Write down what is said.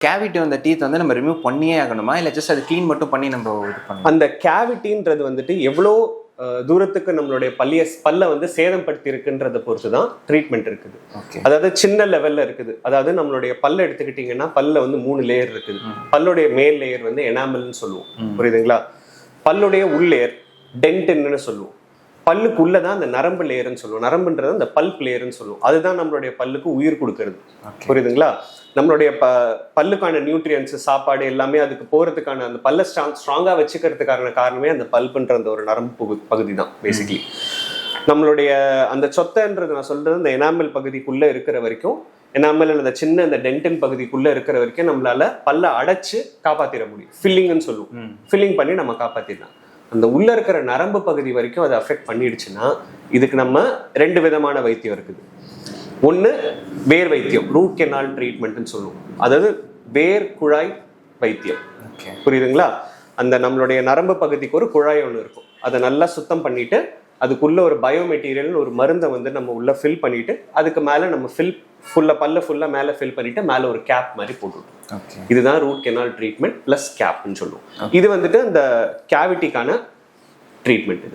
Cavity வந்த teeth வந்து நம்ம ரிமூவ் பண்ணியே ஆகணுமா, இல்லை ஜஸ்ட் அது க்ளீன் மட்டும் பண்ணி நம்ம இது பண்ணணும்? அந்த கேவிட்டின்றது வந்துட்டு எவ்வளோ தூரத்துக்கு நம்மளுடைய பல்லை வந்து சேதப்படுத்தி இருக்குன்றதை பொறுத்து தான் ட்ரீட்மெண்ட் இருக்குது. அதாவது சின்ன லெவல்ல இருக்குது. அதாவது நம்மளுடைய பல்ல எடுத்துக்கிட்டீங்கன்னா பல்ல வந்து 3 லேயர் இருக்குது. பல்லுடைய மேல் லேயர் வந்து எனாமல்னு சொல்லுவோம், புரியுதுங்களா? பல்லுடைய உள் லேயர் டென்ட்னு சொல்லுவோம். பல்லுக்குள்ளதான் அந்த நரம்பு லேயர்னு சொல்லுவோம். நரம்புன்றது அந்த பல்ப் லேயர்னு சொல்லுவோம். அதுதான் நம்மளுடைய பல்லுக்கு உயிர் கொடுக்கறது, புரியுதுங்களா? நம்மளுடைய பல்லுக்கான நியூட்ரியன்ஸ், சாப்பாடு எல்லாமே அதுக்கு போறதுக்கான, அந்த பல்ல ஸ்ட்ராங்கா வச்சுக்கிறதுக்கான காரணமே அந்த பல்புன்ற அந்த ஒரு நரம்பு பகுதி தான் பேசிக்கலி. நம்மளுடைய அந்த சொத்தைன்றது நான் சொல்றது அந்த எனாமல் பகுதிக்குள்ள இருக்கிற வரைக்கும், எனாமல் அந்த சின்ன அந்த டென்டின் பகுதிக்குள்ள இருக்கிற வரைக்கும் நம்மளால பல்ல அடைச்சு காப்பாத்திட முடியும். ஃபில்லிங்னு சொல்லுவோம். ஃபில்லிங் பண்ணி நம்ம காப்பாத்திடலாம். அந்த உள்ள இருக்கிற நரம்பு பகுதி வரைக்கும் அதை அஃபெக்ட் பண்ணிடுச்சுன்னா இதுக்கு நம்ம 2 விதமான வைத்தியம் இருக்குது. ஒன்று வேர் வைத்தியம், ரூட் கெனால் ட்ரீட்மெண்ட்னு சொல்லுவோம். அதாவது வேர் குழாய் வைத்தியம், புரியுதுங்களா? அந்த நம்மளுடைய நரம்பு பகுதிக்கு ஒரு குழாய் ஒன்று இருக்கும். அதை நல்லா சுத்தம் பண்ணிட்டு அதுக்குள்ள ஒரு பயோமெட்டீரியல் ஒரு மருந்தை வந்து நம்ம உள்ள ஃபில் பண்ணிட்டு அதுக்கு மேலே நம்ம பல்ல ஃபுல்லா மேலே ஃபில் பண்ணிட்டு மேலே ஒரு கேப் மாதிரி போட்டுவிட்டோம். இதுதான் ரூட் கெனால் ட்ரீட்மெண்ட் பிளஸ் கேப்னு சொல்லுவோம். இது வந்துட்டு இந்த கேவிட்டிக்கான ட்ரீட்மெண்ட்.